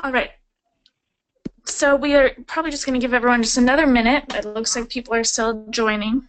All right. So we are probably just going to give everyone just another minute. It looks like people are still joining.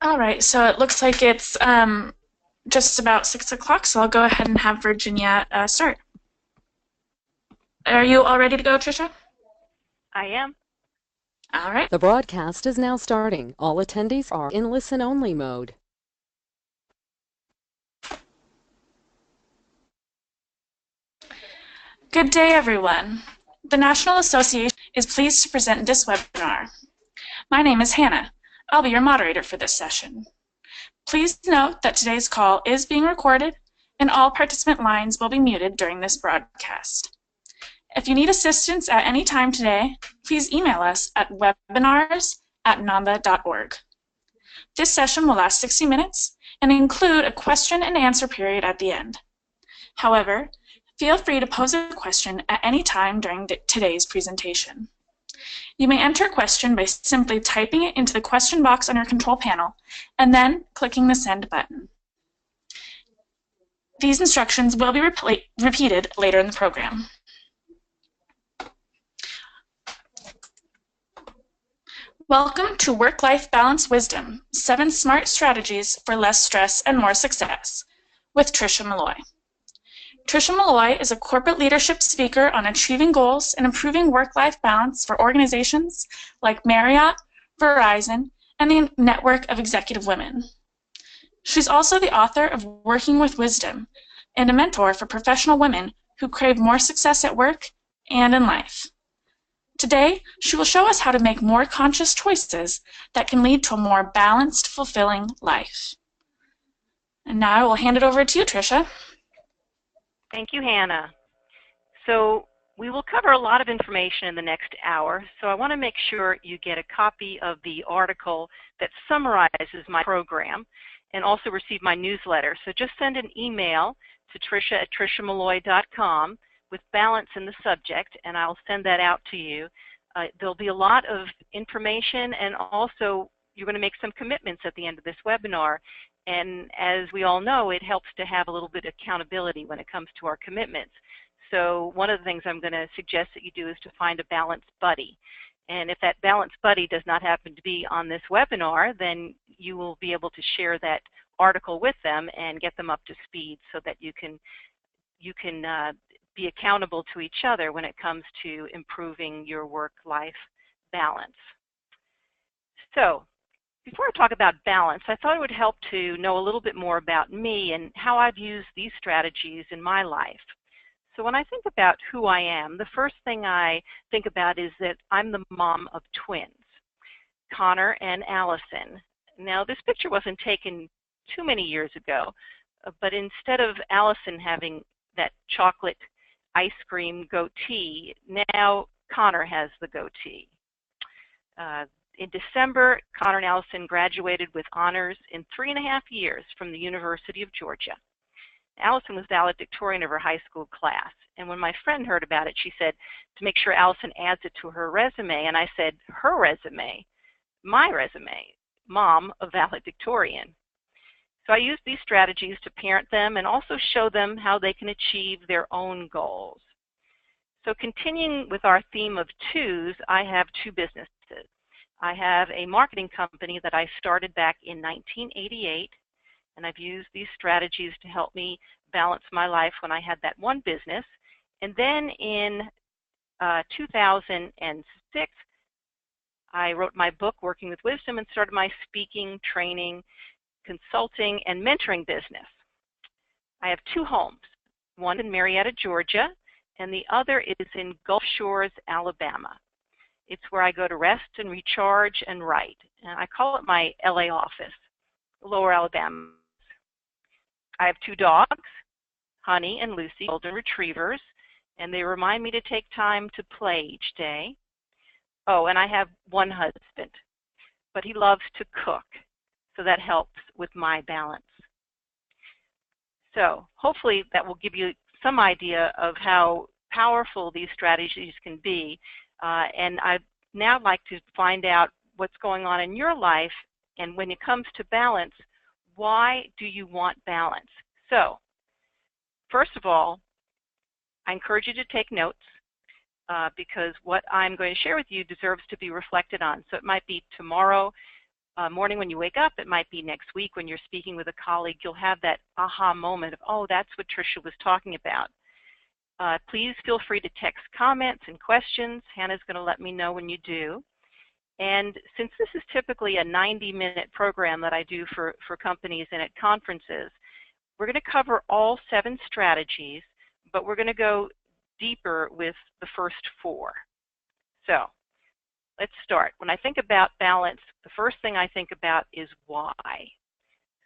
All right, so it looks like it's just about 6 o'clock, so I'll go ahead and have Virginia start. Are you all ready to go, Tricia? I am. All right. The broadcast is now starting. All attendees are in listen-only mode. Good day, everyone. The National Association is pleased to present this webinar. My name is Hannah. I'll be your moderator for this session. Please note that today's call is being recorded and all participant lines will be muted during this broadcast. If you need assistance at any time today, please email us at webinars@namba.org. This session will last 60 minutes and include a question and answer period at the end. However, feel free to pose a question at any time during today's presentation. You may enter a question by simply typing it into the question box on your control panel and then clicking the send button. These instructions will be repeated later in the program. Welcome to Work-Life Balance Wisdom, 7 Smart Strategies for Less Stress and More Success with Tricia Molloy. Tricia Molloy is a corporate leadership speaker on achieving goals and improving work-life balance for organizations like Marriott, Verizon, and the network of executive women. She's also the author of Working with Wisdom and a mentor for professional women who crave more success at work and in life. Today, she will show us how to make more conscious choices that can lead to a more balanced, fulfilling life. And now I will hand it over to you, Tricia. Thank you, Hannah. So we will cover a lot of information in the next hour, so I want to make sure you get a copy of the article that summarizes my program and also receive my newsletter. So just send an email to tricia@triciamolloy.com with balance in the subject, and I'll send that out to you. There'll be a lot of information, and also you're going to make some commitments at the end of this webinar. And as we all know, it helps to have a little bit of accountability when it comes to our commitments. So one of the things I'm going to suggest that you do is to find a balance buddy. And if that balance buddy does not happen to be on this webinar, then you will be able to share that article with them and get them up to speed so that you can be accountable to each other when it comes to improving your work-life balance. So before I talk about balance, I thought it would help to know a little bit more about me and how I've used these strategies in my life. So when I think about who I am, the first thing I think about is that I'm the mom of twins, Connor and Allison. Now, this picture wasn't taken too many years ago, but instead of Allison having that chocolate ice cream goatee, now Connor has the goatee. In December, Connor and Allison graduated with honors in 3.5 years from the University of Georgia. Allison was valedictorian of her high school class, and when my friend heard about it, she said to make sure Allison adds it to her resume, and I said, her resume? My resume, mom of valedictorian. So I use these strategies to parent them and also show them how they can achieve their own goals. So continuing with our theme of twos, I have two businesses. I have a marketing company that I started back in 1988, and I've used these strategies to help me balance my life when I had that one business. And then in 2006, I wrote my book, Working with Wisdom, and started my speaking, training, consulting, and mentoring business. I have two homes, one in Marietta, Georgia, and the other is in Gulf Shores, Alabama. It's where I go to rest and recharge and write. And I call it my LA office, Lower Alabama. I have two dogs, Honey and Lucy, golden retrievers, and they remind me to take time to play each day. Oh, and I have one husband, but he loves to cook, so that helps with my balance. So hopefully that will give you some idea of how powerful these strategies can be. And I'd now like to find out what's going on in your life, and when it comes to balance, why do you want balance? So first of all, I encourage you to take notes because what I'm going to share with you deserves to be reflected on. So it might be tomorrow morning when you wake up, it might be next week when you're speaking with a colleague, you'll have that aha moment of, oh, that's what Tricia was talking about. Please feel free to text comments and questions. Hannah's going to let me know when you do. And since this is typically a 90-minute program that I do for companies and at conferences, we're going to cover all 7 strategies, but we're going to go deeper with the first 4. So let's start. When I think about balance, the first thing I think about is why.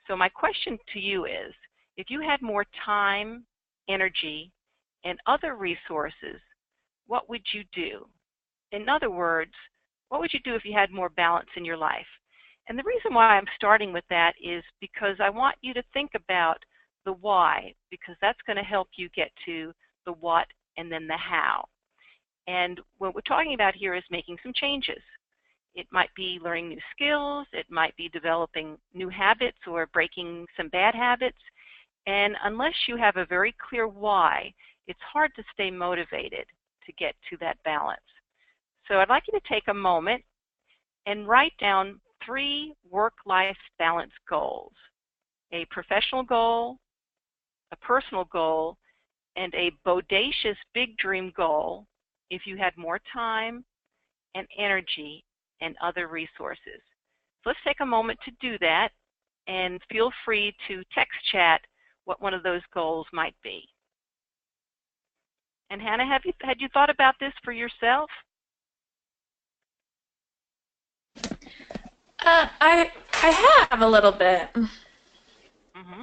So my question to you is, if you had more time, energy, and other resources, what would you do? In other words, what would you do if you had more balance in your life? And the reason why I'm starting with that is because I want you to think about the why, because that's going to help you get to the what and then the how. And what we're talking about here is making some changes. It might be learning new skills, it might be developing new habits or breaking some bad habits. And unless you have a very clear why, it's hard to stay motivated to get to that balance. So I'd like you to take a moment and write down 3 work-life balance goals: a professional goal, a personal goal, and a bodacious big dream goal if you had more time and energy and other resources. So let's take a moment to do that, and feel free to text chat what one of those goals might be. And Hannah, had you thought about this for yourself? I have a little bit. Mm-hmm.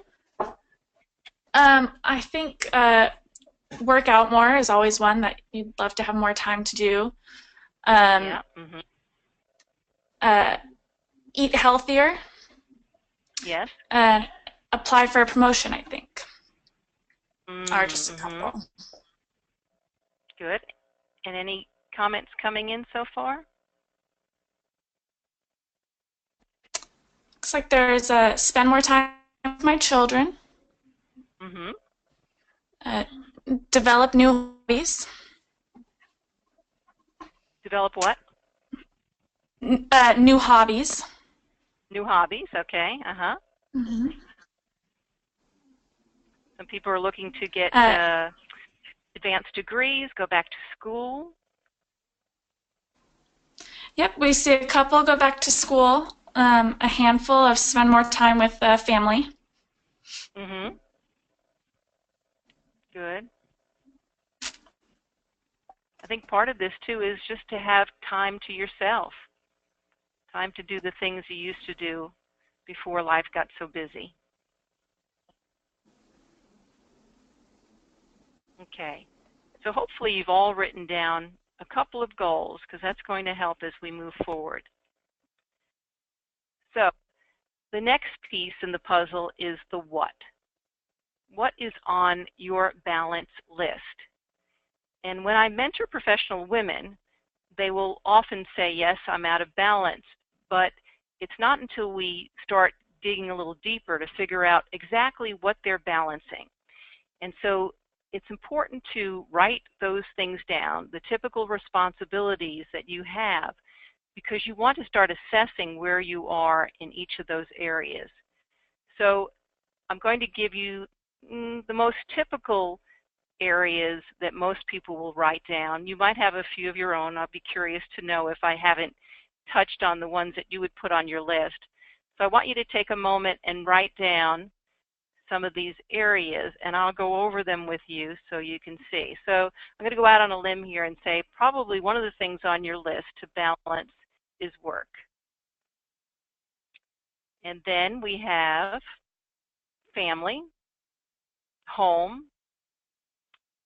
I think work out more is always one that you'd love to have more time to do. Yeah. Mm-hmm. Eat healthier. Yes. Apply for a promotion, I think, are just a Mm-hmm. couple. Good. And any comments coming in so far? Looks like there's spend more time with my children. Mm-hmm. Develop new hobbies. Develop what? New hobbies. New hobbies. Okay. Uh-huh. Mm-hmm. Some people are looking to get advanced degrees, go back to school. Yep, we see a couple go back to school. A handful of spend more time with family. Mm-hmm. Good. I think part of this, too, is just to have time to yourself, time to do the things you used to do before life got so busy. Okay. So hopefully you've all written down a couple of goals, because that's going to help as we move forward. So the next piece in the puzzle is the what. What is on your balance list? And when I mentor professional women, they will often say, yes, I'm out of balance, but it's not until we start digging a little deeper to figure out exactly what they're balancing. And so it's important to write those things down, the typical responsibilities that you have, because you want to start assessing where you are in each of those areas. So I'm going to give you the most typical areas that most people will write down. You might have a few of your own. I'll be curious to know if I haven't touched on the ones that you would put on your list. So I want you to take a moment and write down some of these areas, and I'll go over them with you so you can see. So I'm going to go out on a limb here and say probably one of the things on your list to balance is work. And then we have family, home,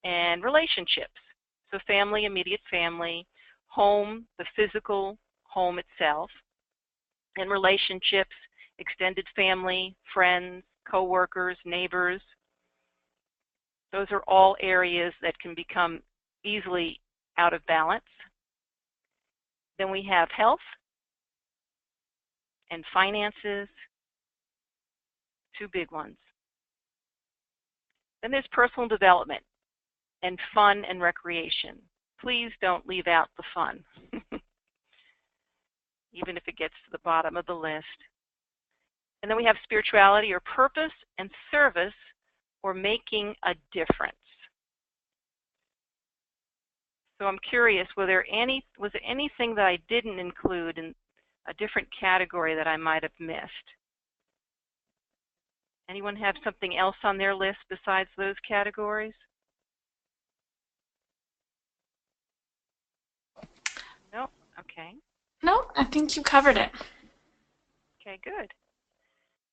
and relationships. So family, immediate family, home, the physical home itself, and relationships, extended family, friends, co-workers, neighbors. Those are all areas that can become easily out of balance. Then we have health and finances, two big ones. Then there's personal development and fun and recreation. Please don't leave out the fun, even if it gets to the bottom of the list. And then we have spirituality or purpose and service or making a difference. So I'm curious, was there anything that I didn't include in a different category that I might have missed? Anyone have something else on their list besides those categories? No? Okay. No, I think you covered it. Okay, good.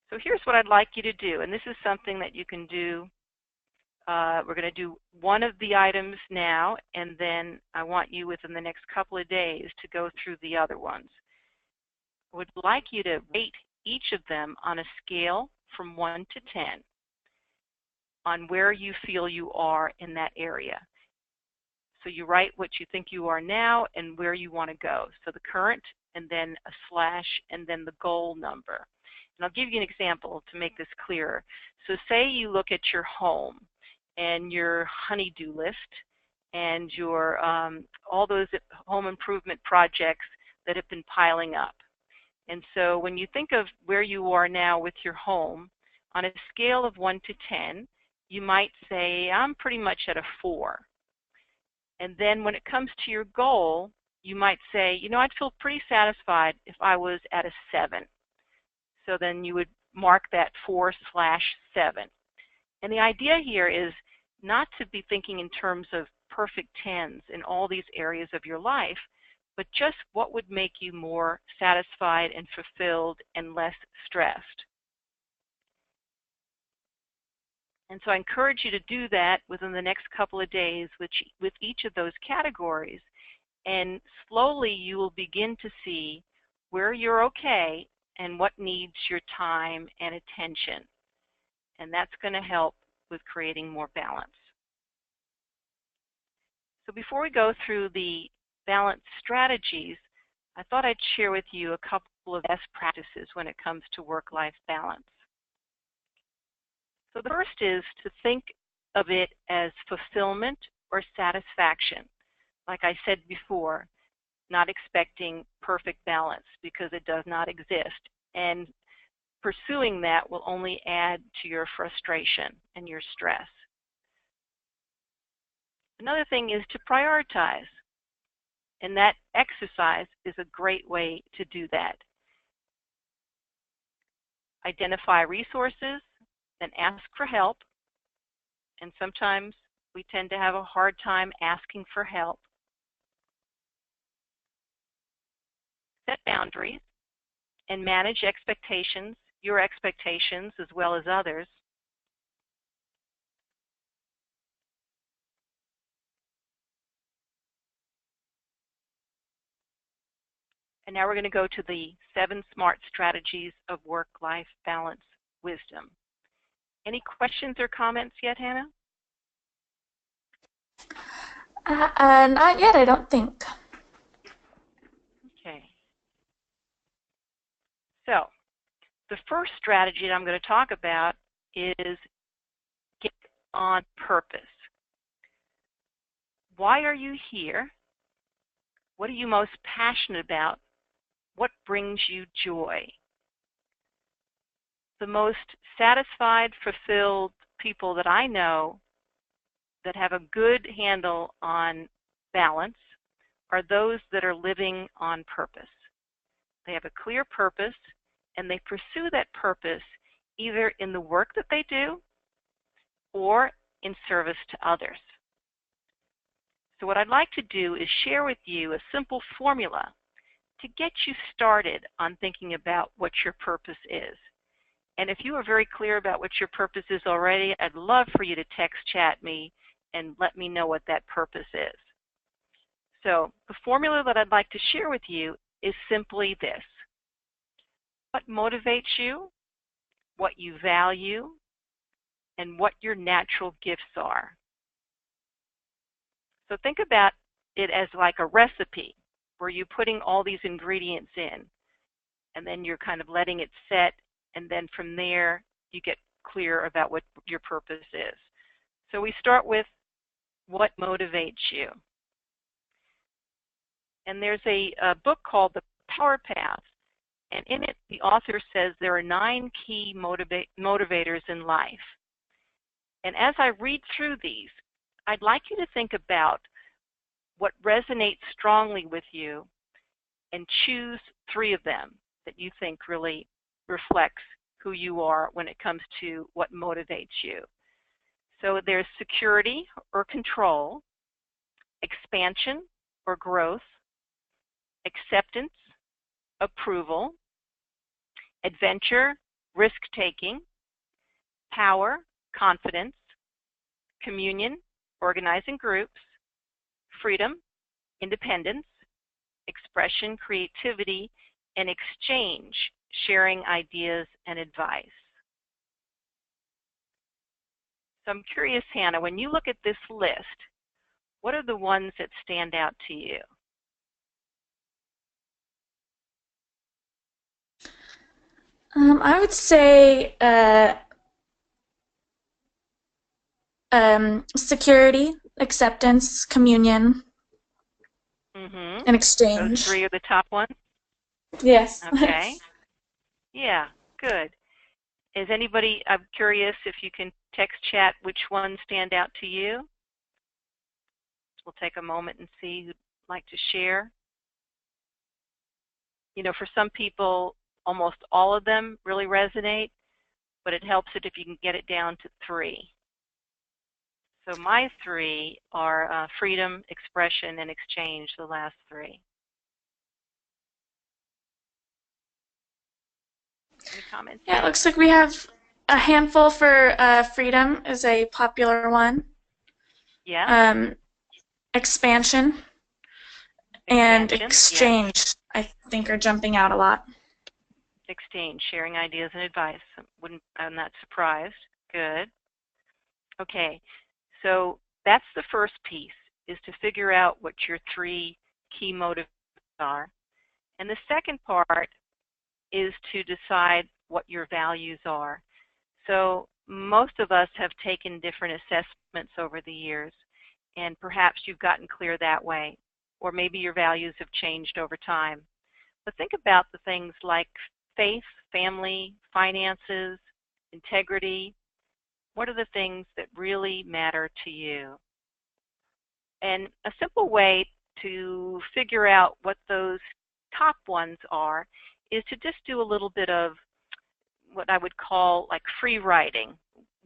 So here's what I'd like you to do, and this is something that you can do. We're going to do one of the items now, and then I want you within the next couple of days to go through the other ones. I would like you to rate each of them on a scale from 1 to 10 on where you feel you are in that area. So you write what you think you are now and where you want to go. So the current, and then a slash, and then the goal number. And I'll give you an example to make this clearer. So say you look at your home and your honey-do list and your all those home improvement projects that have been piling up. And so when you think of where you are now with your home, on a scale of 1 to 10, you might say, I'm pretty much at a 4. And then when it comes to your goal, you might say, you know, I'd feel pretty satisfied if I was at a 7. So then you would mark that 4/7. And the idea here is not to be thinking in terms of perfect 10s in all these areas of your life, but just what would make you more satisfied and fulfilled and less stressed. And so I encourage you to do that within the next couple of days with each of those categories. And slowly you will begin to see where you're okay and what needs your time and attention. And that's going to help with creating more balance. So before we go through the balance strategies, I thought I'd share with you a couple of best practices when it comes to work-life balance. So the first is to think of it as fulfillment or satisfaction. Like I said before, not expecting perfect balance because it does not exist. And pursuing that will only add to your frustration and your stress. Another thing is to prioritize. And that exercise is a great way to do that. Identify resources, then ask for help. And sometimes we tend to have a hard time asking for help. Set boundaries and manage expectations, your expectations as well as others. And now we're going to go to the 7 smart strategies of work-life balance wisdom. Any questions or comments yet, Hannah? Not yet, I don't think. Okay. So The first strategy that I'm going to talk about is get on purpose. Why are you here? What are you most passionate about? What brings you joy? The most satisfied, fulfilled people that I know that have a good handle on balance are those that are living on purpose. They have a clear purpose, and they pursue that purpose either in the work that they do or in service to others. So what I'd like to do is share with you a simple formula to get you started on thinking about what your purpose is. And if you are very clear about what your purpose is already, I'd love for you to text chat me and let me know what that purpose is. So the formula that I'd like to share with you is simply this: what motivates you, what you value, and what your natural gifts are. So think about it as like a recipe where you're putting all these ingredients in, and then you're kind of letting it set, and then from there you get clear about what your purpose is. So we start with what motivates you. And there's a book called The Power Path, and in it the author says there are 9 key motivators in life. And as I read through these, I'd like you to think about what resonates strongly with you and choose 3 of them that you think really reflects who you are when it comes to what motivates you. So there's security or control, expansion or growth, acceptance, approval, adventure, risk-taking, power, confidence, communion, organizing groups, freedom, independence, expression, creativity, and exchange, sharing ideas and advice. So I'm curious, Hannah, when you look at this list, what are the ones that stand out to you? I would say security, acceptance, communion, and Those exchange. 3 are the top ones? Yes. Okay. Yeah, good. Is anybody, I'm curious if you can text chat which ones stand out to you. We'll take a moment and see who'd like to share. You know, for some people, almost all of them really resonate, but it helps it if you can get it down to 3. So my 3 are freedom, expression, and exchange, the last 3. Any comments? Yeah, it looks like we have a handful for freedom is a popular one. Yeah. Expansion and Expansion. exchange, I think, are jumping out a lot. Exchange, sharing ideas and advice. I'm not surprised. Good. Okay, so that's the first piece, is to figure out what your 3 key motives are. And the second part is to decide what your values are. So most of us have taken different assessments over the years, and perhaps you've gotten clear that way, or maybe your values have changed over time. But think about the things like faith, family, finances, integrity. What are the things that really matter to you? And a simple way to figure out what those top ones are is to just do a little bit of what I would call like free writing,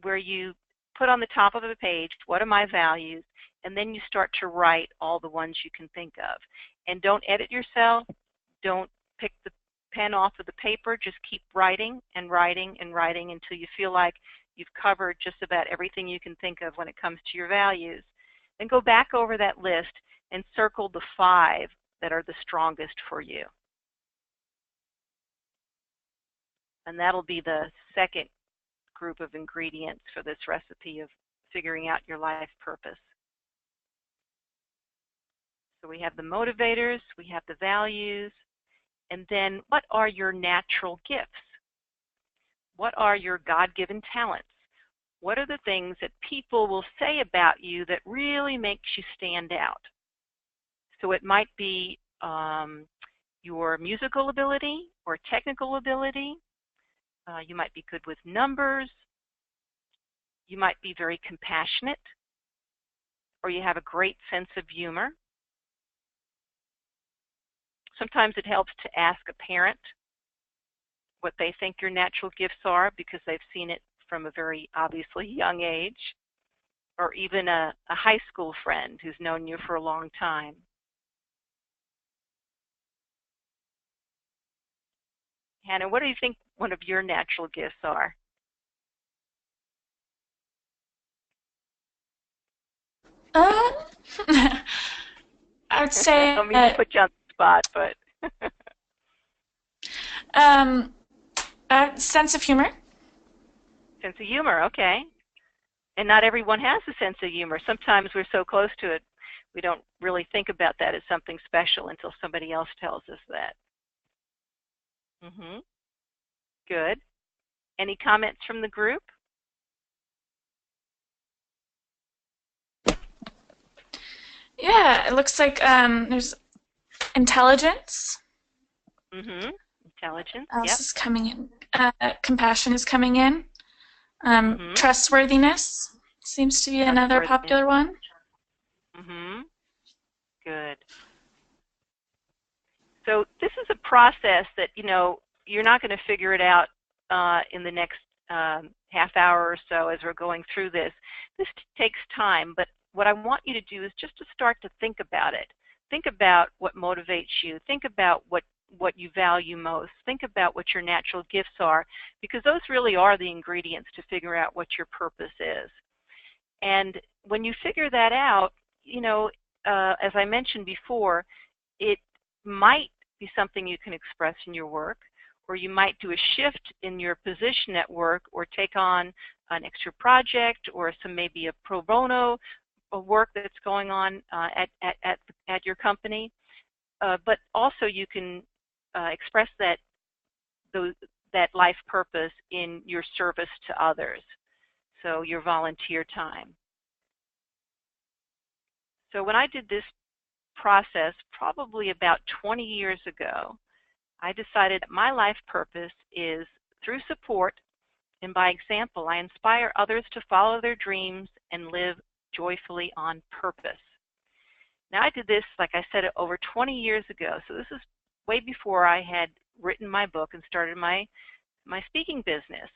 where you put on the top of the page, what are my values, and then you start to write all the ones you can think of. And don't edit yourself, don't pick the pen off of the paper, just keep writing and writing and writing until you feel like you've covered just about everything you can think of when it comes to your values. Then go back over that list and circle the 5 that are the strongest for you. And that'll be the second group of ingredients for this recipe of figuring out your life purpose. So we have the motivators, we have the values, and then what are your natural gifts? What are your God-given talents? What are the things that people will say about you that really makes you stand out? So it might be your musical ability or technical ability. You might be good with numbers. You might be very compassionate, or you have a great sense of humor. Sometimes it helps to ask a parent what they think your natural gifts are because they've seen it from a very obviously young age, or even a high school friend who's known you for a long time. Hannah, what do you think one of your natural gifts are? I would I say don't mean to put you on the spot, but sense of humor. sense of humor, okay. And not everyone has a sense of humor. Sometimes we're so close to it, we don't really think about that as something special until somebody else tells us that. Good. Any comments from the group? Yeah, it looks like there's intelligence. Intelligence, Else yep. is coming in. Compassion is coming in. Trustworthiness seems to be another popular one. Good. So this is a process that, you're not going to figure it out in the next half hour or so as we're going through this. This takes time, but what I want you to do is just to start to think about it. Think about what motivates you. Think about what you value most. Think about what your natural gifts are, because those really are the ingredients to figure out what your purpose is. And when you figure that out, as I mentioned before, it might be something you can express in your work, or you might do a shift in your position at work, or take on an extra project, or maybe a pro bono work that's going on at your company. But also you can express that life purpose in your service to others, so your volunteer time. So when I did this process probably about 20 years ago, I decided that my life purpose is, through support and by example, I inspire others to follow their dreams and live joyfully on purpose. Now, I did this, like I said, over 20 years ago, so this is way before I had written my book and started my speaking business.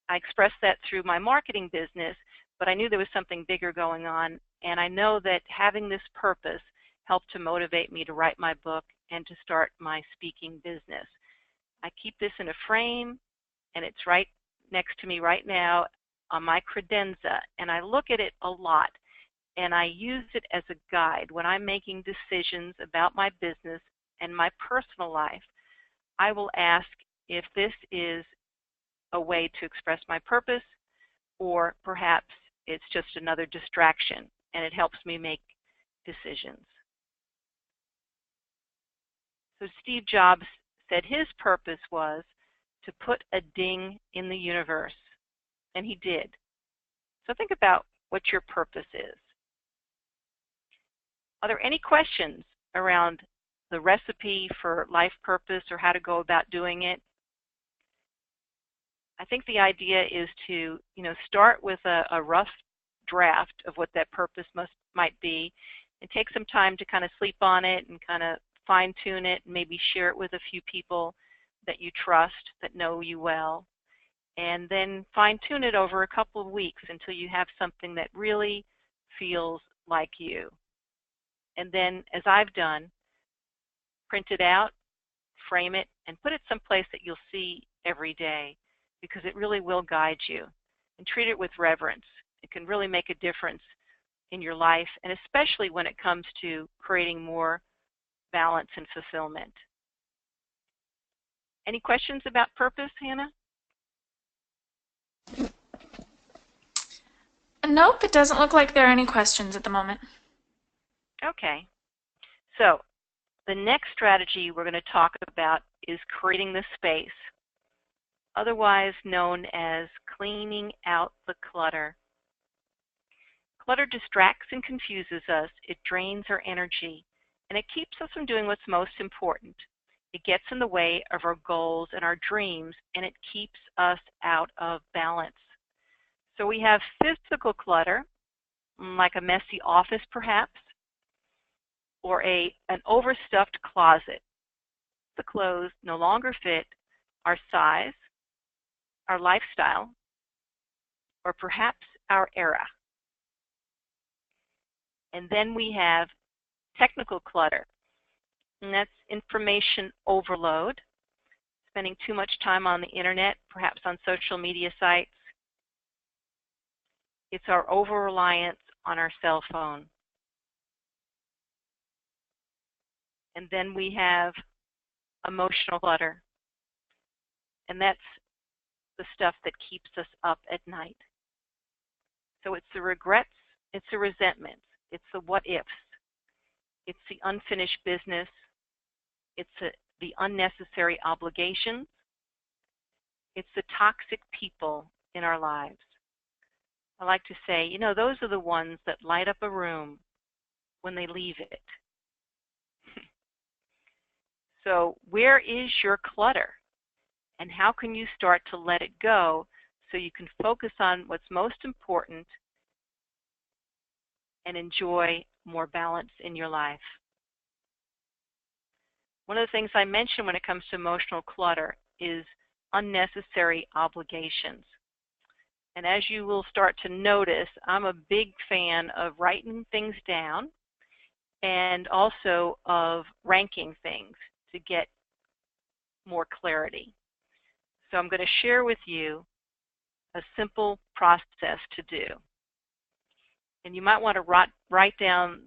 I expressed that through my marketing business, but I knew there was something bigger going on, and I know that having this purpose helped to motivate me to write my book and to start my speaking business. I keep this in a frame, and it's right next to me right now on my credenza, and I look at it a lot, and I use it as a guide when I'm making decisions about my business and my personal life. I will ask if this is a way to express my purpose, or perhaps it's just another distraction, and it helps me make decisions. So Steve Jobs said his purpose was to put a ding in the universe, and he did. So think about what your purpose is. Are there any questions around the recipe for life purpose or how to go about doing it? I think the idea is to, start with a rough draft of what that purpose might be, and take some time to kind of sleep on it and kind of fine-tune it, and maybe share it with a few people that you trust, that know you well, and then fine-tune it over a couple of weeks until you have something that really feels like you. And then, as I've done, print it out, frame it, and put it someplace that you'll see every day, because it really will guide you. And treat it with reverence. It can really make a difference in your life, and especially when it comes to creating more balance and fulfillment. Any questions about purpose, Hannah? Nope, it doesn't look like there are any questions at the moment. Okay. So the next strategy we're going to talk about is creating the space. otherwise known as cleaning out the clutter. Clutter distracts and confuses us, it drains our energy, and it keeps us from doing what's most important. It gets in the way of our goals and our dreams, and it keeps us out of balance. So we have physical clutter, like a messy office perhaps, or an overstuffed closet. The clothes no longer fit our size, our lifestyle, or perhaps our era. And then we have technical clutter, and that's information overload, spending too much time on the internet, perhaps on social media sites. It's our over-reliance on our cell phone. And then we have emotional clutter, and that's the stuff that keeps us up at night. So it's the regrets, it's the resentments, it's the what-ifs, it's the unfinished business, it's the unnecessary obligations, it's the toxic people in our lives. I like to say, you know, those are the ones that light up a room when they leave it. So where is your clutter? And how can you start to let it go so you can focus on what's most important and enjoy more balance in your life? One of the things I mentioned when it comes to emotional clutter is unnecessary obligations. And as you will start to notice, I'm a big fan of writing things down and also of ranking things to get more clarity. So I'm going to share with you a simple process to do. And you might want to write down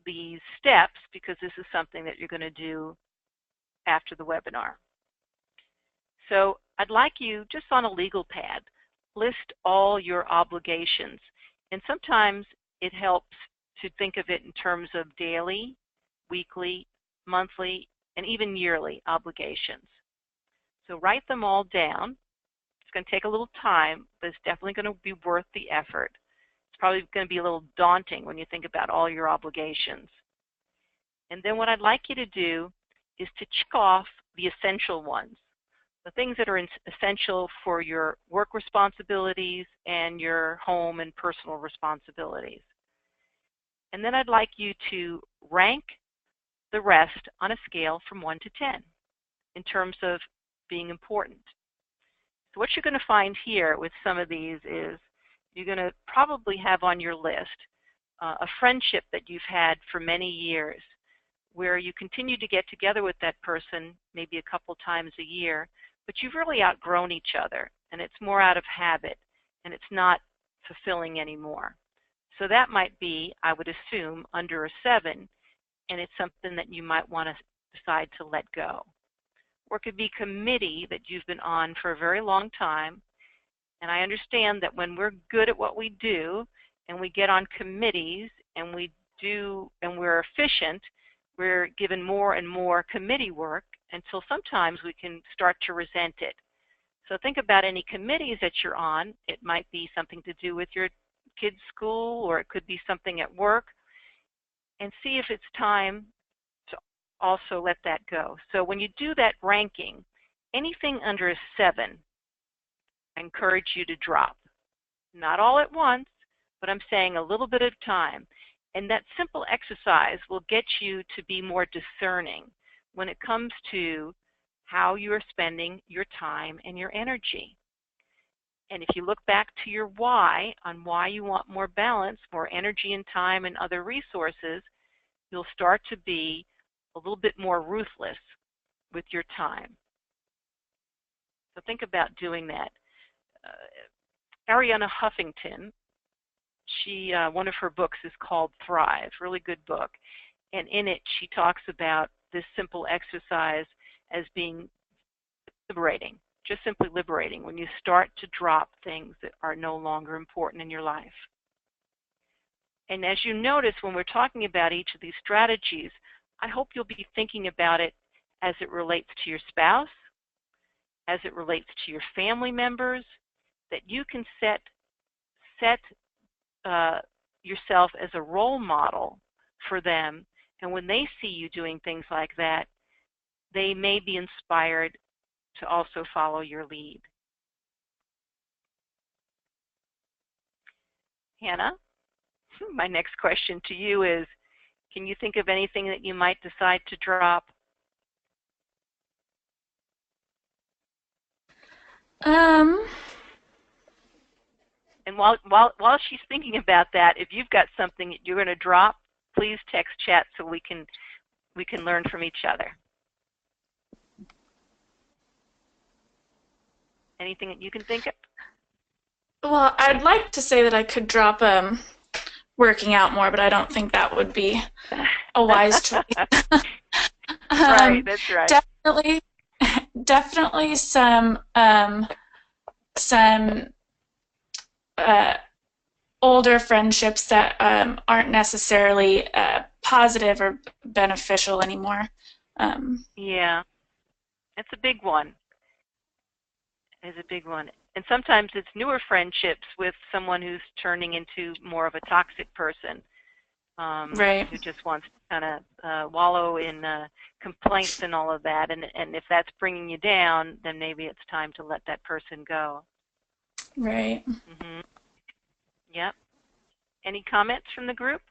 these steps because this is something that you're going to do after the webinar. So I'd like you, just on a legal pad, list all your obligations. And sometimes it helps to think of it in terms of daily, weekly, monthly, and even yearly obligations. So write them all down. It's going to take a little time, but it's definitely going to be worth the effort. It's probably going to be a little daunting when you think about all your obligations. And then what I'd like you to do is to check off the essential ones, the things that are essential for your work responsibilities and your home and personal responsibilities. And then I'd like you to rank the rest on a scale from 1 to 10 in terms of being important. So what you're going to find here with some of these is you're going to probably have on your list a friendship that you've had for many years where you continue to get together with that person maybe a couple times a year, but you've really outgrown each other and it's more out of habit and it's not fulfilling anymore. So that might be, I would assume, under a 7, and it's something that you might want to decide to let go. Or it could be a committee that you've been on for a very long time, and I understand that when we're good at what we do and we get on committees and we're efficient, we're given more and more committee work until sometimes we can start to resent it. So think about any committees that you're on. It might be something to do with your kids' school, or it could be something at work, and see if it's time to also let that go. So when you do that ranking, anything under a 7, I encourage you to drop. Not all at once, but I'm saying a little bit at a time. And that simple exercise will get you to be more discerning when it comes to how you are spending your time and your energy. And if you look back to your why, on why you want more balance, more energy and time and other resources, you'll start to be a little bit more ruthless with your time. So think about doing that. Arianna Huffington, one of her books is called Thrive, really good book. And in it, she talks about this simple exercise as being liberating. Just simply liberating when you start to drop things that are no longer important in your life. And as you notice, when we're talking about each of these strategies, I hope you'll be thinking about it as it relates to your spouse, as it relates to your family members, that you can set yourself as a role model for them. And when they see you doing things like that, they may be inspired to also follow your lead. Hannah, my next question to you is, can you think of anything that you might decide to drop? And while she's thinking about that, if you've got something that you're going to drop, please text chat so we can learn from each other. Anything that you can think of? Well, I'd like to say that I could drop working out more, but I don't think that would be a wise choice. Right, that's right. Definitely some older friendships that aren't necessarily positive or beneficial anymore. Yeah, that's a big one. It's a big one. And sometimes it's newer friendships with someone who's turning into more of a toxic person, right, who just wants to kind of wallow in complaints and all of that. And if that's bringing you down, then maybe it's time to let that person go. Right. Mm-hmm. Yep. Any comments from the group?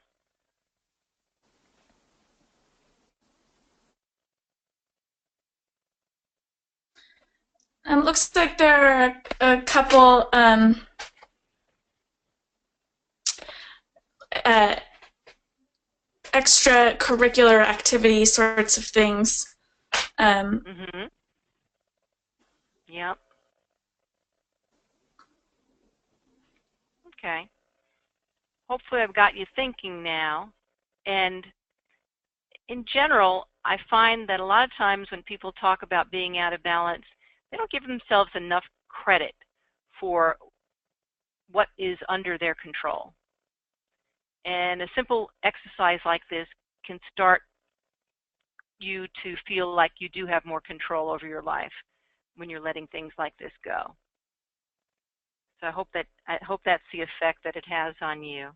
Looks like there are a couple extracurricular activity sorts of things. Mm-hmm. Yep. Okay. Hopefully I've got you thinking now. And in general, I find that a lot of times when people talk about being out of balance, they don't give themselves enough credit for what is under their control. And a simple exercise like this can start you to feel like you do have more control over your life when you're letting things like this go. So I hope that's the effect that it has on you.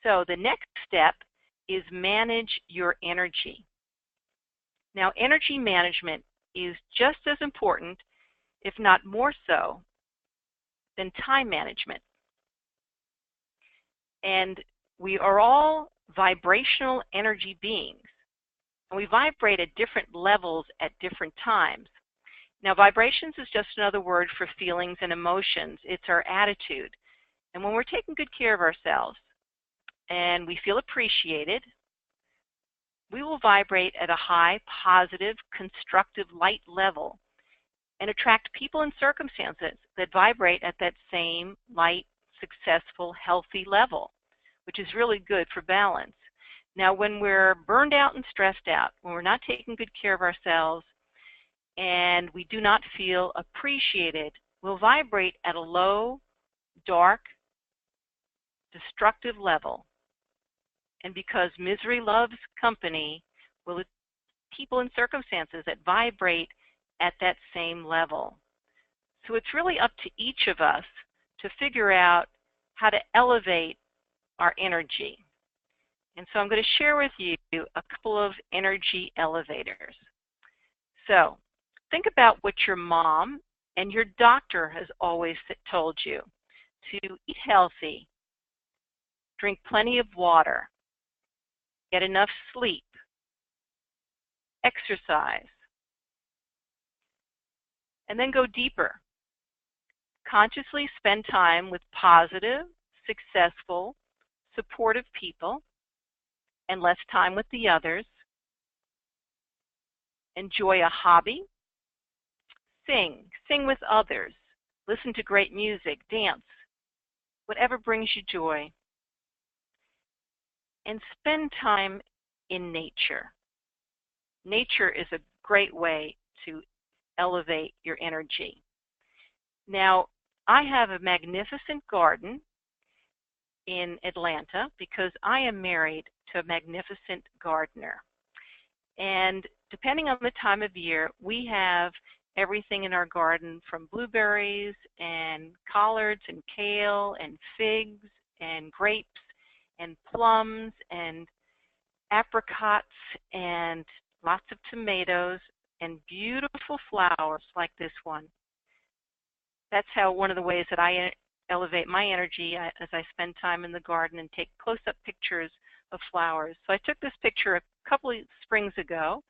So the next step is manage your energy. Now, energy management is just as important, if not more so, than time management. And we are all vibrational energy beings, and we vibrate at different levels at different times. Now, vibrations is just another word for feelings and emotions. It's our attitude. And when we're taking good care of ourselves and we feel appreciated, we will vibrate at a high, positive, constructive, light level and attract people and circumstances that vibrate at that same light, successful, healthy level, which is really good for balance. Now, when we're burned out and stressed out, when we're not taking good care of ourselves, and we do not feel appreciated, we'll vibrate at a low, dark, destructive level. And because misery loves company, will people and circumstances that vibrate at that same level. So it's really up to each of us to figure out how to elevate our energy. And so I'm going to share with you a couple of energy elevators. So think about what your mom and your doctor has always told you: to eat healthy, drink plenty of water, get enough sleep, exercise, and then go deeper. Consciously spend time with positive, successful, supportive people, and less time with the others. Enjoy a hobby. Sing with others. Listen to great music, dance, whatever brings you joy. And spend time in nature. Nature is a great way to elevate your energy. Now, I have a magnificent garden in Atlanta because I am married to a magnificent gardener. And depending on the time of year, we have everything in our garden from blueberries and collards and kale and figs and grapes and plums and apricots and lots of tomatoes and beautiful flowers like this one. That's how one of the ways that I elevate my energy as I spend time in the garden and take close-up pictures of flowers. So I took this picture a couple of springs ago,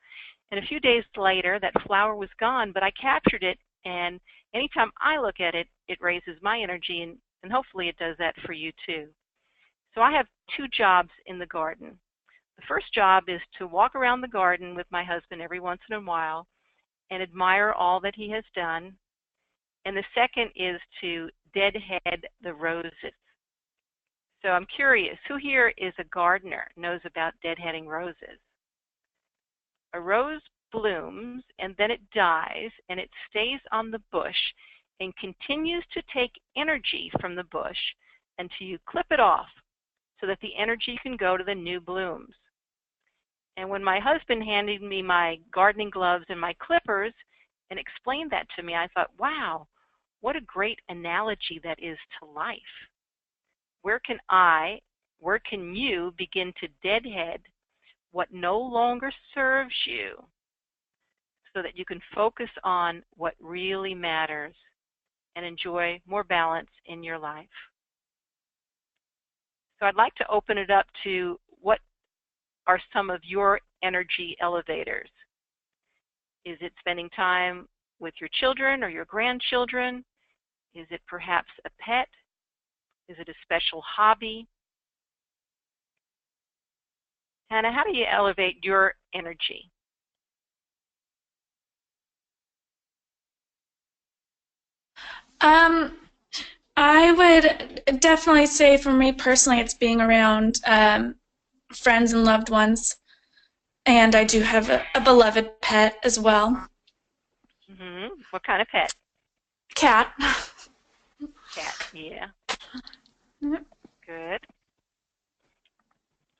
and a few days later that flower was gone, but I captured it, and anytime I look at it, it raises my energy, and hopefully it does that for you too. So I have two jobs in the garden. The first job is to walk around the garden with my husband every once in a while and admire all that he has done. And the second is to deadhead the roses. So I'm curious, who here is a gardener, knows about deadheading roses? A rose blooms and then it dies and it stays on the bush and continues to take energy from the bush until you clip it off so that the energy can go to the new blooms. And when my husband handed me my gardening gloves and my clippers and explained that to me, I thought, wow, what a great analogy that is to life. Where can you begin to deadhead what no longer serves you so that you can focus on what really matters and enjoy more balance in your life? So I'd like to open it up to what are some of your energy elevators. Is it spending time with your children or your grandchildren? Is it perhaps a pet? Is it a special hobby? Hannah, how do you elevate your energy? I would definitely say for me personally, it's being around friends and loved ones. And I do have a beloved pet as well. What kind of pet? Cat. Cat, yeah. Good.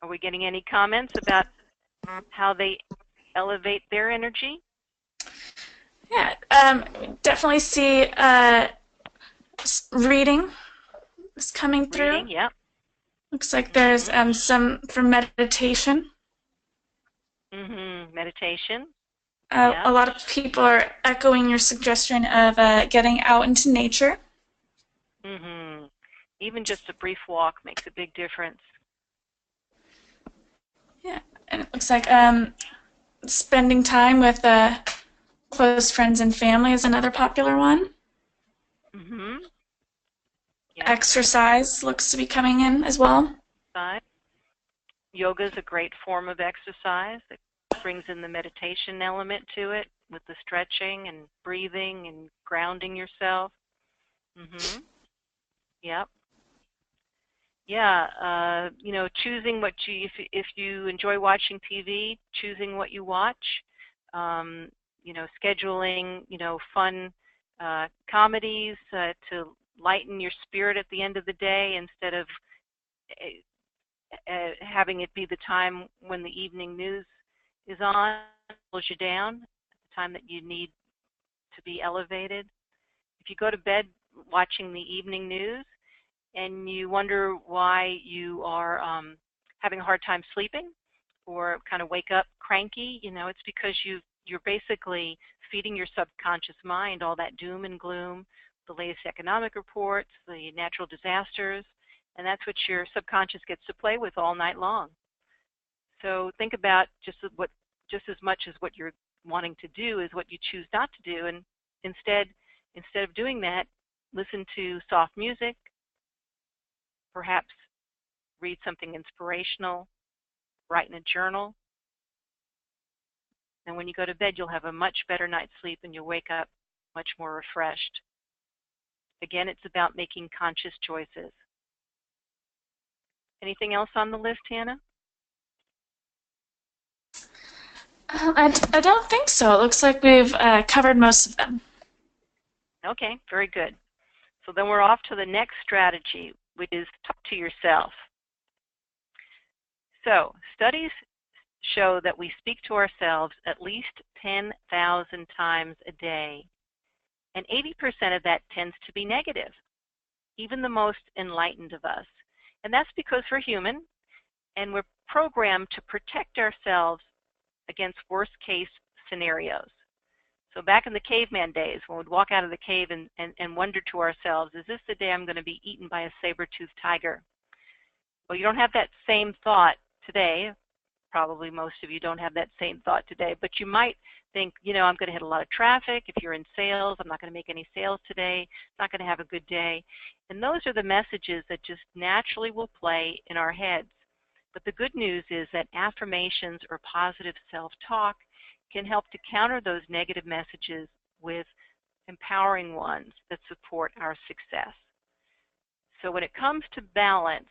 Are we getting any comments about how they elevate their energy? Yeah, definitely see reading is coming through. Reading, yep. Looks like there's some for meditation. Meditation. A lot of people are echoing your suggestion of getting out into nature. Even just a brief walk makes a big difference. Yeah, and it looks like spending time with close friends and family is another popular one. Yep. Exercise looks to be coming in as well. Yoga is a great form of exercise. It brings in the meditation element to it with the stretching and breathing and grounding yourself. Yep. Yeah, choosing what if you enjoy watching TV, choosing what you watch, scheduling, fun comedies to lighten your spirit at the end of the day instead of having it be the time when the evening news is on, pulls you down, the time that you need to be elevated. If you go to bed watching the evening news and you wonder why you are having a hard time sleeping or kind of wake up cranky, it's because you're basically feeding your subconscious mind all that doom and gloom, the latest economic reports, the natural disasters, and that's what your subconscious gets to play with all night long. So think about just as much as what you're wanting to do is what you choose not to do, and instead of doing that, listen to soft music, perhaps read something inspirational, write in a journal, and when you go to bed, you'll have a much better night's sleep and you'll wake up much more refreshed. Again, it's about making conscious choices. Anything else on the list, Hannah? I don't think so. It looks like we've covered most of them. Okay, very good. So then we're off to the next strategy, which is talk to yourself. So studies show that we speak to ourselves at least 10,000 times a day. And 80% of that tends to be negative, even the most enlightened of us. And that's because we're human, and we're programmed to protect ourselves against worst-case scenarios. So back in the caveman days, when we'd walk out of the cave and wonder to ourselves, is this the day I'm going to be eaten by a saber-toothed tiger? Well, you don't have that same thought today. Probably most of you don't have that same thought today, but you might think, you know, I'm going to hit a lot of traffic. If you're in sales, I'm not going to make any sales today. I'm not going to have a good day. And those are the messages that just naturally will play in our heads. But the good news is that affirmations or positive self-talk can help to counter those negative messages with empowering ones that support our success. So when it comes to balance,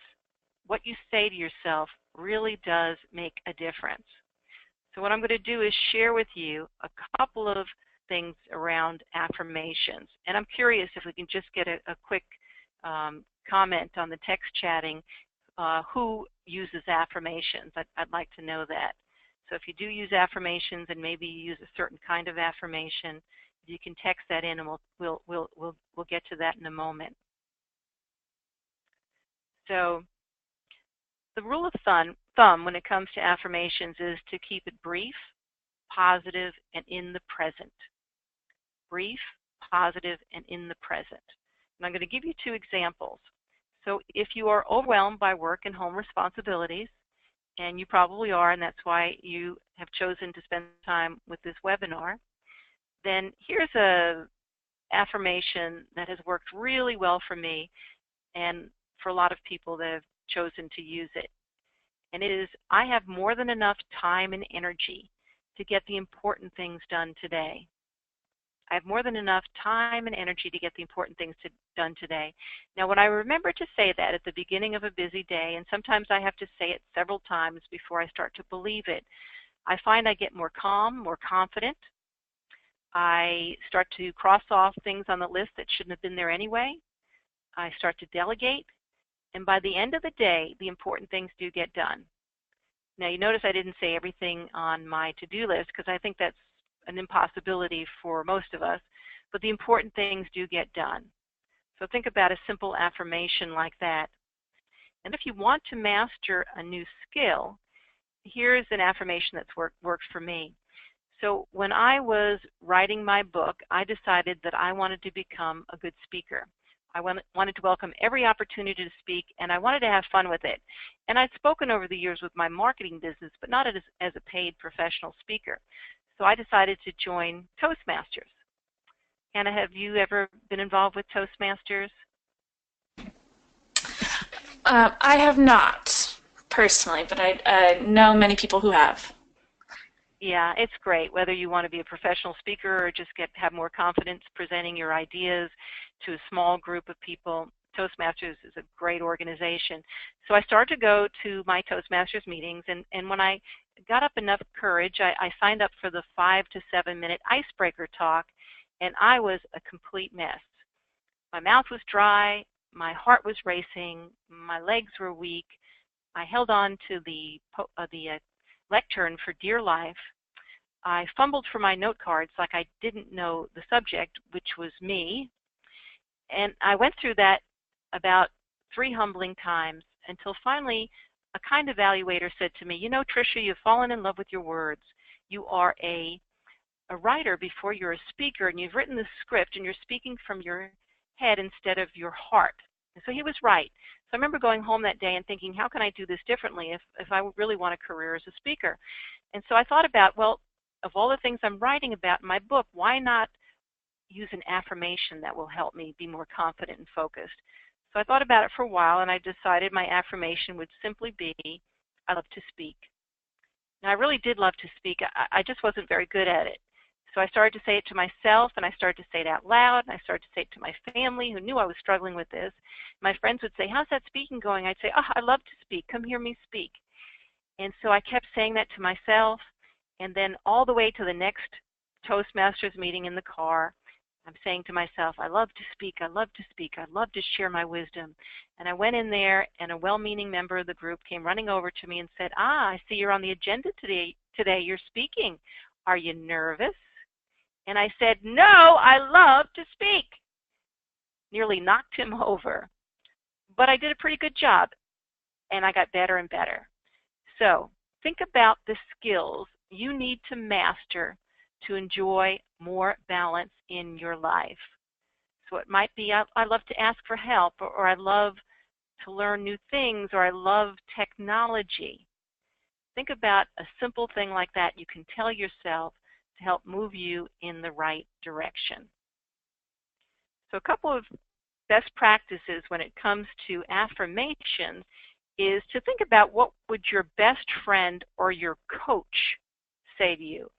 what you say to yourself really does make a difference. So what I'm going to do is share with you a couple of things around affirmations. And I'm curious if we can just get a quick comment on the text chatting, who uses affirmations. I'd like to know that. So if you do use affirmations and maybe you use a certain kind of affirmation, you can text that in and we'll get to that in a moment. So the rule of thumb when it comes to affirmations is to keep it brief, positive, and in the present. Brief, positive, and in the present. And I'm going to give you two examples. So if you are overwhelmed by work and home responsibilities, and you probably are, and that's why you have chosen to spend time with this webinar, then here's an affirmation that has worked really well for me and for a lot of people that have chosen to use it. And it is, I have more than enough time and energy to get the important things done today. I have more than enough time and energy to get the important things done today. Now, when I remember to say that at the beginning of a busy day, and sometimes I have to say it several times before I start to believe it, I find I get more calm, more confident. I start to cross off things on the list that shouldn't have been there anyway. I start to delegate. And by the end of the day, the important things do get done. Now, you notice I didn't say everything on my to-do list because I think that's an impossibility for most of us, but the important things do get done. So think about a simple affirmation like that. And if you want to master a new skill, here's an affirmation that's worked for me. So when I was writing my book, I decided that I wanted to become a good speaker. I wanted to welcome every opportunity to speak, and I wanted to have fun with it. And I'd spoken over the years with my marketing business, but not as a paid professional speaker. So I decided to join Toastmasters. Hannah, have you ever been involved with Toastmasters? I have not personally, but I know many people who have. Yeah, it's great. Whether you want to be a professional speaker or just have more confidence presenting your ideas to a small group of people, Toastmasters is a great organization. So I started to go to my Toastmasters meetings, and when I got up enough courage, I signed up for the 5 to 7 minute icebreaker talk, and I was a complete mess. My mouth was dry, my heart was racing, my legs were weak. I held on to the lectern for dear life. I fumbled for my note cards like I didn't know the subject, which was me. And I went through that about 3 humbling times until finally a kind evaluator said to me, you know, Tricia, you've fallen in love with your words. You are a writer before you're a speaker, and you've written the script, and you're speaking from your head instead of your heart. And so he was right. So I remember going home that day and thinking, how can I do this differently if I really want a career as a speaker? And so I thought about, well, of all the things I'm writing about in my book, why not use an affirmation that will help me be more confident and focused? So I thought about it for a while, and I decided my affirmation would simply be, I love to speak. Now, I really did love to speak. I just wasn't very good at it. So I started to say it to myself, and I started to say it out loud, and I started to say it to my family who knew I was struggling with this. My friends would say, how's that speaking going? I'd say, oh, I love to speak. Come hear me speak. And so I kept saying that to myself, and then all the way to the next Toastmasters meeting in the car, I'm saying to myself, I love to speak, I love to speak, I love to share my wisdom. And I went in there, and a well-meaning member of the group came running over to me and said, I see you're on the agenda today. You're speaking. Are you nervous? And I said, no, I love to speak. Nearly knocked him over. But I did a pretty good job, and I got better and better. So think about the skills you need to master to enjoy more balance in your life. So it might be, I love to ask for help, or I love to learn new things, or I love technology. Think about a simple thing like that you can tell yourself to help move you in the right direction. So a couple of best practices when it comes to affirmations is to think about what would your best friend or your coach say to you,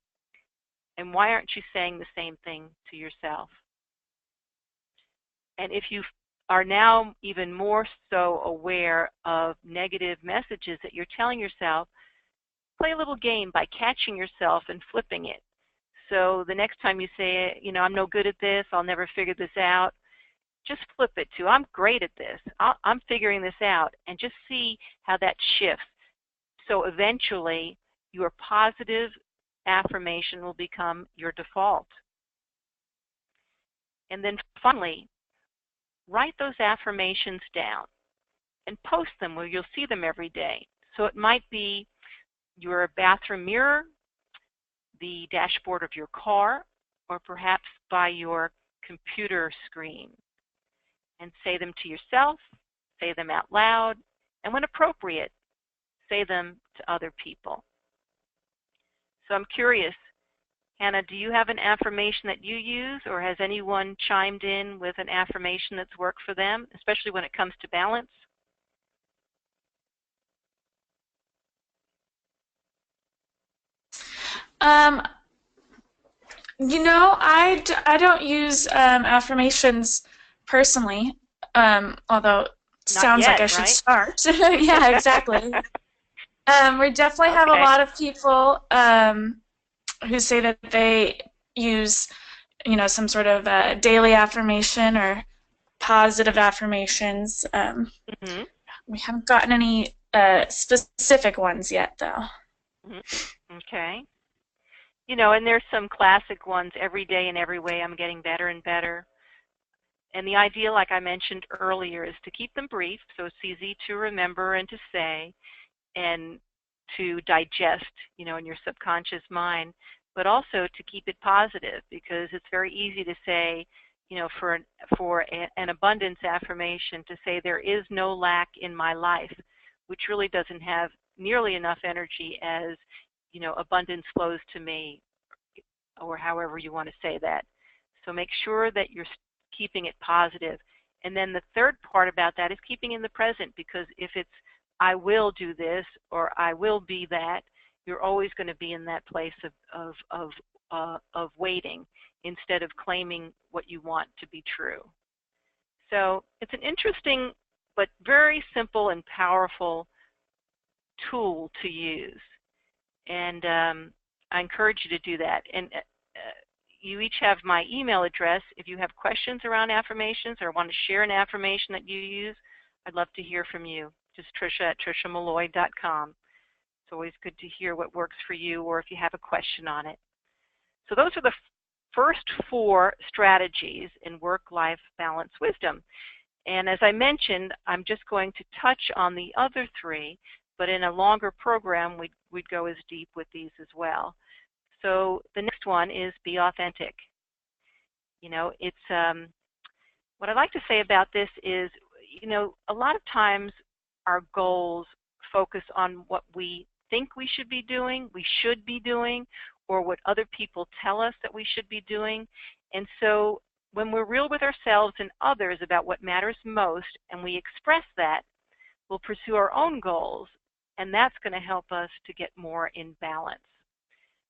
and why aren't you saying the same thing to yourself? And if you are now even more so aware of negative messages that you're telling yourself, play a little game by catching yourself and flipping it. So the next time you say, I'm no good at this, I'll never figure this out, just flip it to, I'm great at this, I'm figuring this out, and just see how that shifts. So eventually, your positive affirmation will become your default. And then finally, write those affirmations down and post them where you'll see them every day. So it might be your bathroom mirror, the dashboard of your car, or perhaps by your computer screen. And say them to yourself, say them out loud, and when appropriate, say them to other people. So I'm curious, Hannah, do you have an affirmation that you use, or has anyone chimed in with an affirmation that's worked for them, especially when it comes to balance? I don't use affirmations personally, although it Not sounds like yet, I should right? start. Yeah, exactly. We definitely have a lot of people who say that they use, some sort of daily affirmation or positive affirmations. Mm-hmm. We haven't gotten any specific ones yet, though. Mm-hmm. Okay. And there's some classic ones, every day in every way I'm getting better and better. And the idea, like I mentioned earlier, is to keep them brief so it's easy to remember and to say and to digest, in your subconscious mind, but also to keep it positive, because it's very easy to say, for an abundance affirmation, to say there is no lack in my life, which really doesn't have nearly enough energy as, abundance flows to me, or however you want to say that. So make sure that you're keeping it positive. And then the third part about that is keeping in the present, because if it's I will do this or I will be that, you're always going to be in that place of waiting instead of claiming what you want to be true. So it's an interesting but very simple and powerful tool to use. And I encourage you to do that. And you each have my email address. If you have questions around affirmations or want to share an affirmation that you use, I'd love to hear from you. Just Tricia@triciamolloy.com. It's always good to hear what works for you, or if you have a question on it. So those are the first 4 strategies in work-life balance wisdom. And as I mentioned, I'm just going to touch on the other 3, but in a longer program, we'd go as deep with these as well. So the next one is be authentic. It's what I like to say about this is, a lot of times our goals focus on what we think we should be doing, or what other people tell us that we should be doing. And so when we're real with ourselves and others about what matters most, and we express that, we'll pursue our own goals, and that's going to help us to get more in balance.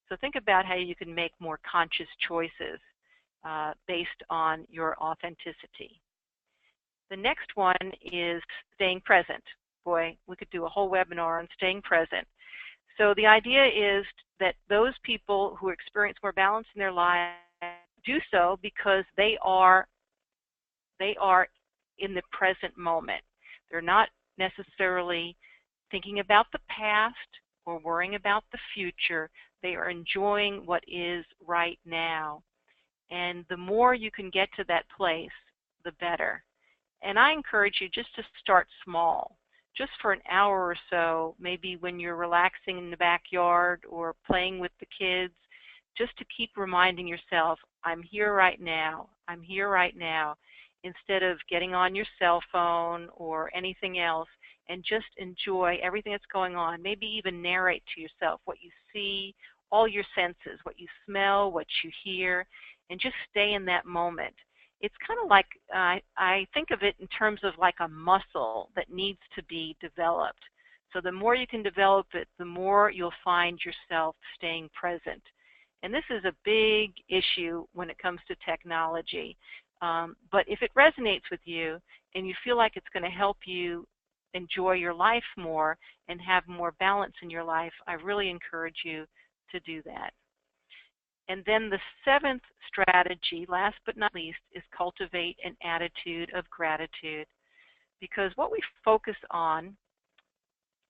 So think about how you can make more conscious choices based on your authenticity. The next one is staying present. Boy, we could do a whole webinar on staying present. So the idea is that those people who experience more balance in their lives do so because they are in the present moment. They're not necessarily thinking about the past or worrying about the future. They are enjoying what is right now. And the more you can get to that place, the better. And I encourage you just to start small, just for an hour or so, maybe when you're relaxing in the backyard or playing with the kids, just to keep reminding yourself, I'm here right now, I'm here right now, instead of getting on your cell phone or anything else, and just enjoy everything that's going on. Maybe even narrate to yourself what you see, all your senses, what you smell, what you hear, and just stay in that moment. It's kind of like, I think of it in terms of like a muscle that needs to be developed. So the more you can develop it, the more you'll find yourself staying present. And this is a big issue when it comes to technology. But if it resonates with you and you feel like it's going to help you enjoy your life more and have more balance in your life, I really encourage you to do that. And then the seventh strategy, last but not least, is cultivate an attitude of gratitude. Because what we focus on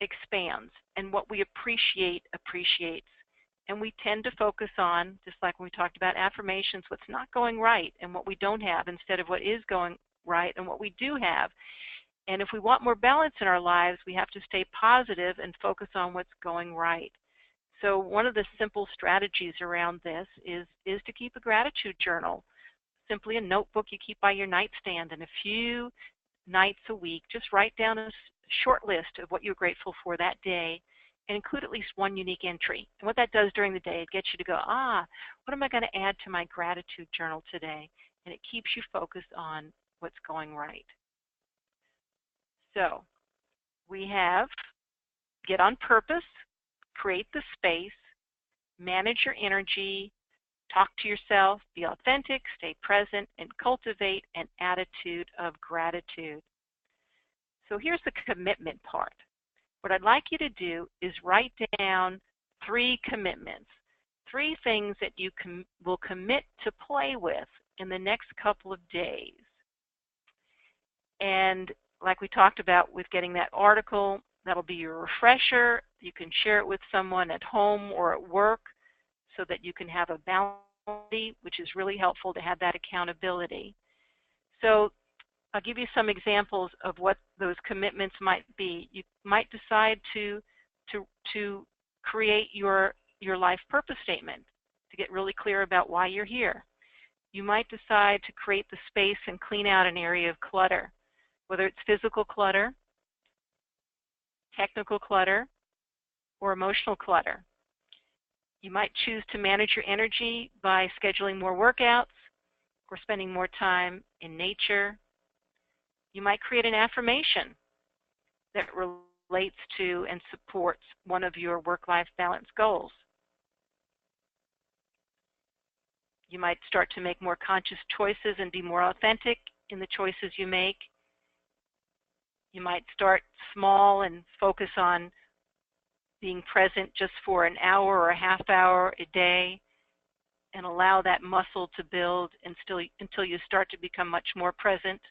expands, and what we appreciate appreciates. And we tend to focus on, just like when we talked about affirmations, what's not going right and what we don't have instead of what is going right and what we do have. And if we want more balance in our lives, we have to stay positive and focus on what's going right. So one of the simple strategies around this is to keep a gratitude journal, simply a notebook you keep by your nightstand, and a few nights a week, just write down a short list of what you're grateful for that day and include at least one unique entry. And what that does during the day, it gets you to go, what am I going to add to my gratitude journal today? And it keeps you focused on what's going right. So we have get on purpose, create the space, manage your energy, talk to yourself, be authentic, stay present, and cultivate an attitude of gratitude. So here's the commitment part. What I'd like you to do is write down 3 commitments, 3 things that you will commit to play with in the next couple of days. And like we talked about with getting that article, that'll be your refresher. You can share it with someone at home or at work so that you can have a balance, which is really helpful to have that accountability. So I'll give you some examples of what those commitments might be. You might decide to create your life purpose statement, to get really clear about why you're here. You might decide to create the space and clean out an area of clutter, whether it's physical clutter, technical clutter, or emotional clutter. You might choose to manage your energy by scheduling more workouts or spending more time in nature. You might create an affirmation that relates to and supports one of your work-life balance goals. You might start to make more conscious choices and be more authentic in the choices you make. You might start small and focus on being present just for an hour or a half hour a day and allow that muscle to build until you start to become much more present.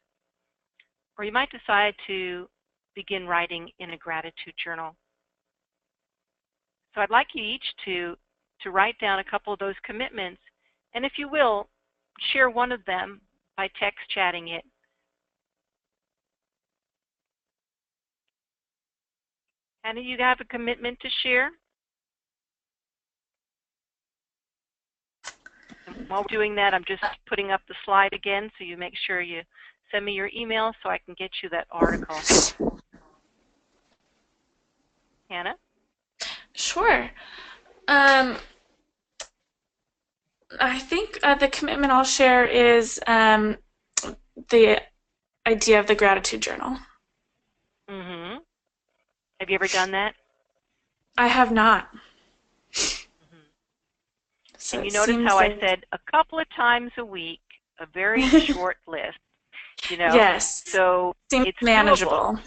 Or you might decide to begin writing in a gratitude journal. So I'd like you each to write down a couple of those commitments, and if you will, share one of them by text chatting it. And do you have a commitment to share? And while we're doing that, I'm just putting up the slide again so you make sure you send me your email so I can get you that article. Hannah? Sure. I think the commitment I'll share is the idea of the gratitude journal. Mm-hmm. Have you ever done that? I have not. Mm-hmm. So and you notice how I said a couple of times a week, a very short list, you know? Yes. So seems it's manageable.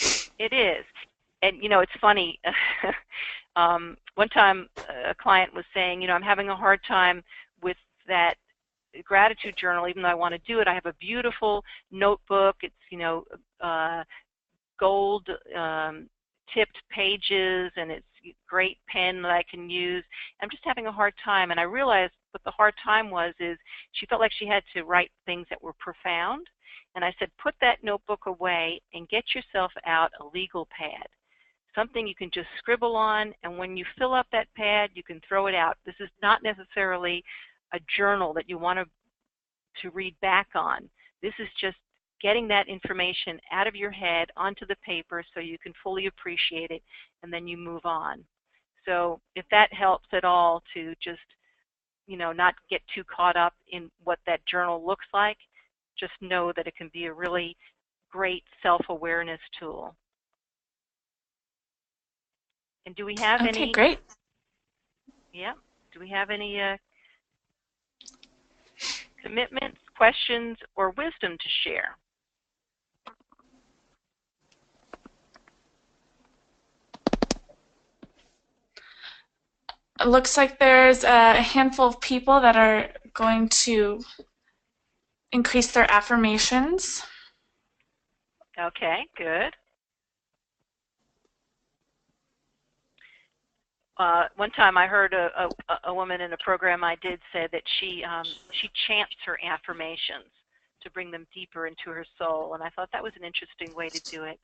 Doable. It is. And, you know, it's funny. One time a client was saying, you know, I'm having a hard time with that gratitude journal, even though I want to do it, I have a beautiful notebook. It's, gold tipped pages, and it's great pen that I can use. I'm just having a hard time, and I realized what the hard time was is she felt like she had to write things that were profound, and I said, put that notebook away and get yourself out a legal pad, something you can just scribble on, and when you fill up that pad, you can throw it out. This is not necessarily a journal that you want to read back on. This is just getting that information out of your head onto the paper so you can fully appreciate it, and then you move on. So if that helps at all to just, not get too caught up in what that journal looks like, just know that it can be a really great self-awareness tool. And do we have any? Okay, great. Yeah. Do we have any commitments, questions, or wisdom to share? It looks like there's a handful of people that are going to increase their affirmations. Okay, good. One time I heard a woman in a program I did say that she chants her affirmations to bring them deeper into her soul, and I thought that was an interesting way to do it.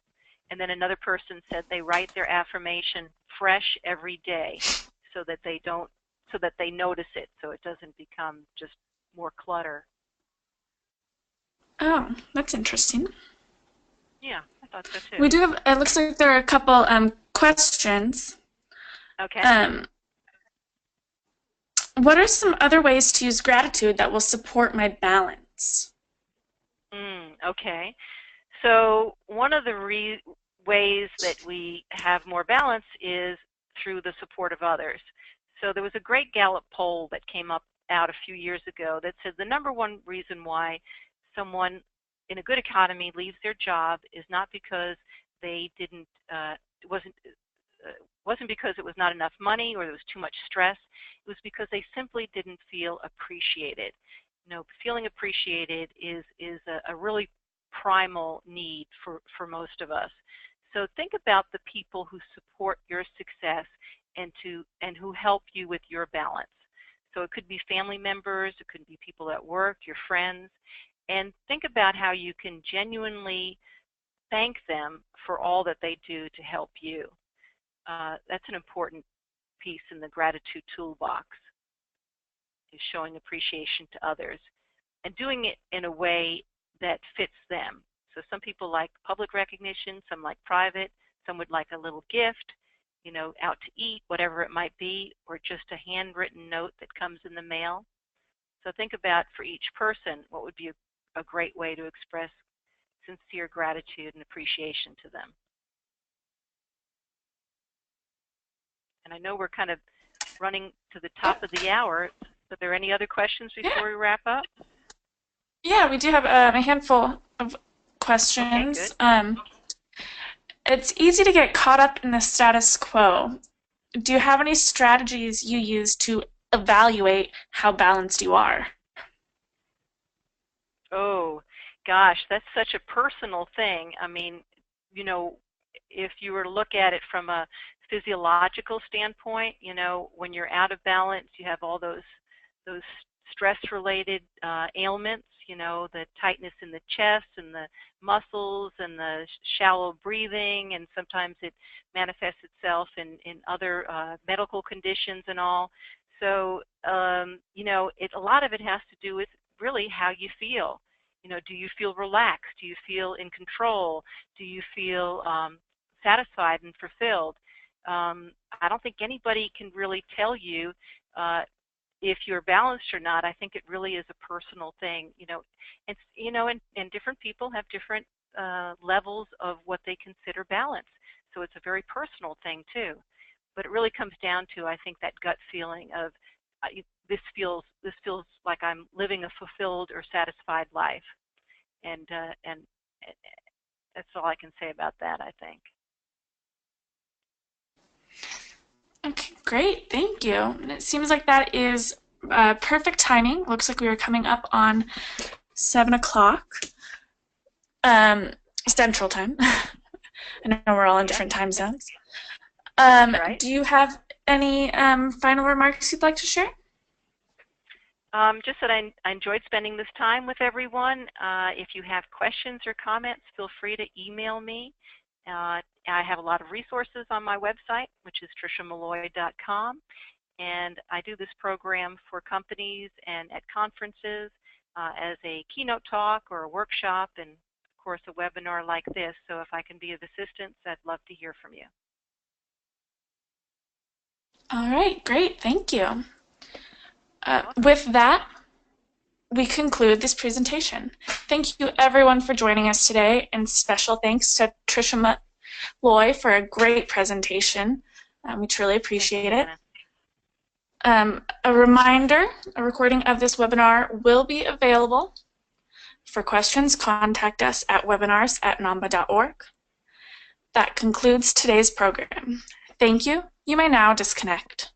And then another person said they write their affirmation fresh every day so that they notice it, so it doesn't become just more clutter. Oh, that's interesting. Yeah, I thought so too. We do have, it looks like there are a couple questions. Okay. What are some other ways to use gratitude that will support my balance? Okay. So one of the ways that we have more balance is through the support of others. So there was a great Gallup poll that came out a few years ago that said the number one reason why someone in a good economy leaves their job is not because they wasn't because it was not enough money or there was too much stress. It was because they simply didn't feel appreciated. Feeling appreciated is a really primal need for most of us. So think about the people who support your success and who help you with your balance. So it could be family members, it could be people at work, your friends, and think about how you can genuinely thank them for all that they do to help you. That's an important piece in the gratitude toolbox, is showing appreciation to others and doing it in a way that fits them. So some people like public recognition, some like private, some would like a little gift, out to eat, whatever it might be, or just a handwritten note that comes in the mail. So think about, for each person, what would be a great way to express sincere gratitude and appreciation to them. And I know we're kind of running to the top of the hour. Are there any other questions before we wrap up? Yeah, we do have a handful of questions. Okay, good. It's easy to get caught up in the status quo. Do you have any strategies you use to evaluate how balanced you are? Oh, gosh, that's such a personal thing. I mean, if you were to look at it from a physiological standpoint, when you're out of balance, you have all those stress-related ailments, the tightness in the chest and the muscles and the shallow breathing, and sometimes it manifests itself in other medical conditions and all. So, a lot of it has to do with really how you feel. Do you feel relaxed? Do you feel in control? Do you feel satisfied and fulfilled? I don't think anybody can really tell you if you're balanced or not. I think it really is a personal thing, and different people have different levels of what they consider balance. So it's a very personal thing too. But it really comes down to, I think, that gut feeling of this feels like I'm living a fulfilled or satisfied life, and that's all I can say about that, I think. Okay, great, thank you. And it seems like that is perfect timing. Looks like we are coming up on 7 o'clock Central Time. I know we're all in different time zones. Right. Do you have any final remarks you'd like to share? Just that I enjoyed spending this time with everyone. If you have questions or comments, feel free to email me. I have a lot of resources on my website, which is triciamolloy.com, and I do this program for companies and at conferences as a keynote talk or a workshop, and of course a webinar like this. So if I can be of assistance, I'd love to hear from you. All right, great, thank you. With that, we conclude this presentation. Thank you everyone for joining us today, and special thanks to Tricia Molloy for a great presentation. We truly appreciate it. A reminder, a recording of this webinar will be available. For questions, contact us at webinars@namba.org. That concludes today's program. Thank you. You may now disconnect.